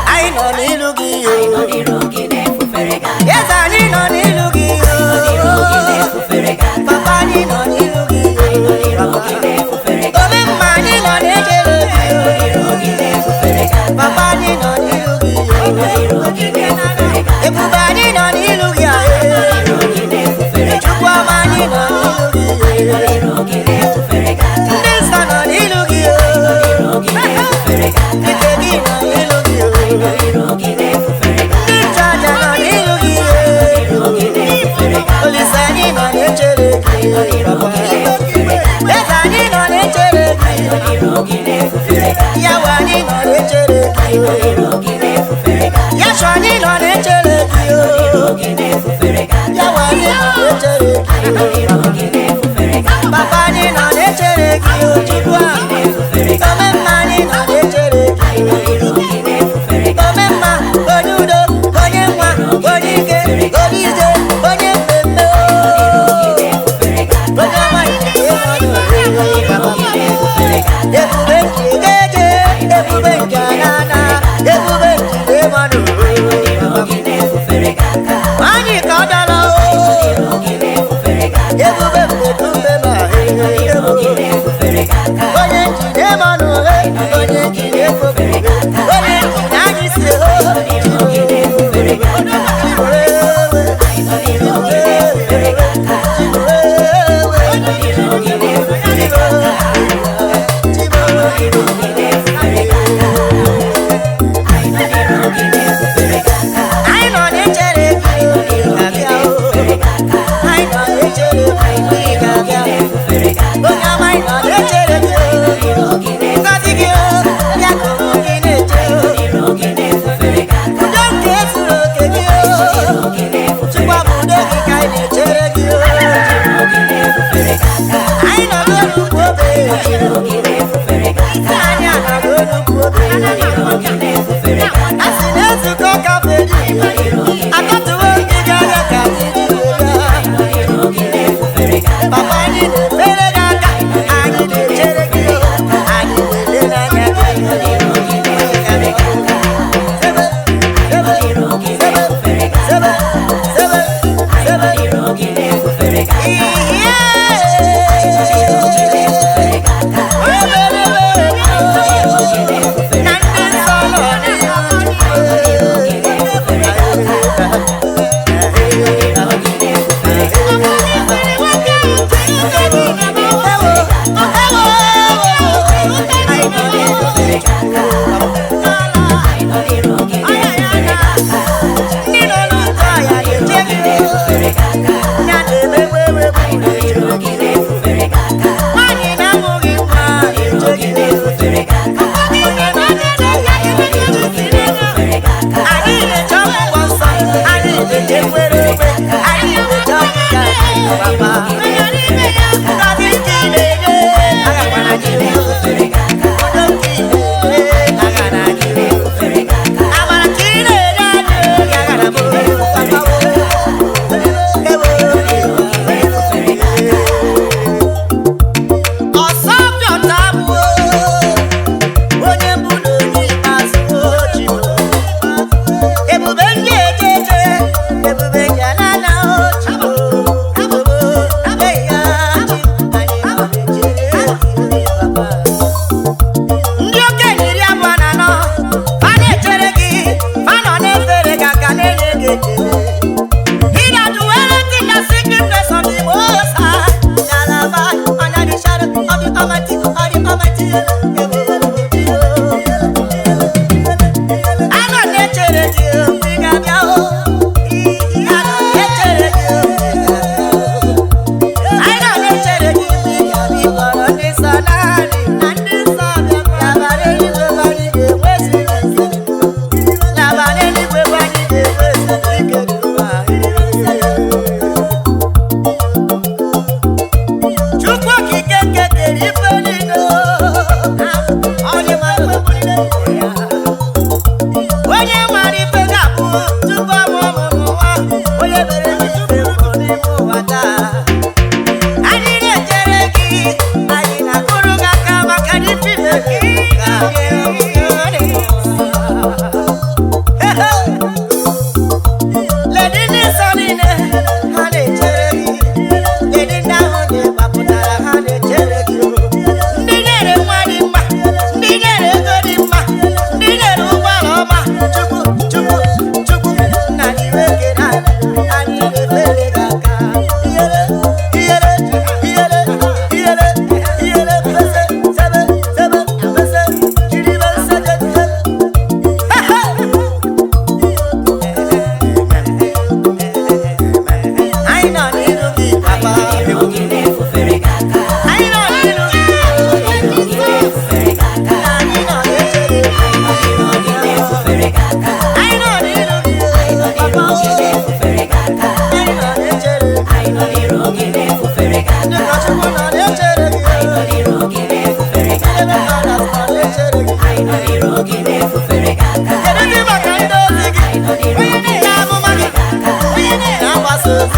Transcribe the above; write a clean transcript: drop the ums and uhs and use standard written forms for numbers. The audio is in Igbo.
Anyị nọ n'ilu gị Eze anyị nọ n'ilu gị Papa anyị nọ n'ilu gị Omemma anyị nọ n'ejere gị Papa anyị nọ n'ilu gị Ebube anyị nọ n'ilu gị Chukwuọma anyị nọ n'ilu gị Ndị nsọ nọ n'ilu gị Ike gị nọ n'ilu gị Ndị nchụaja nọ n'ilu gị Olise anyị nọ n'echere gị Eze anyị nọ n'echere gị Yawe anyị nọ n'echere gị Yashua anyị nọ n'echere gị Yawe anyị nọ n'echere gị Papa anyị nọ n'echere gị Chukwu Omemma anyị nọ n'echere gị Omemma onye udo onye nwa onye ike onye ije onye mmemme onye ọma ebube nke ga-eje ebube nke anana ebube nke mmadụ anyị ka ọ dara ebube mmetume ma onye njide mmanụ onye njide fobe onye njide anyị si Anyi na-akụrụ gị aka maka na ife nso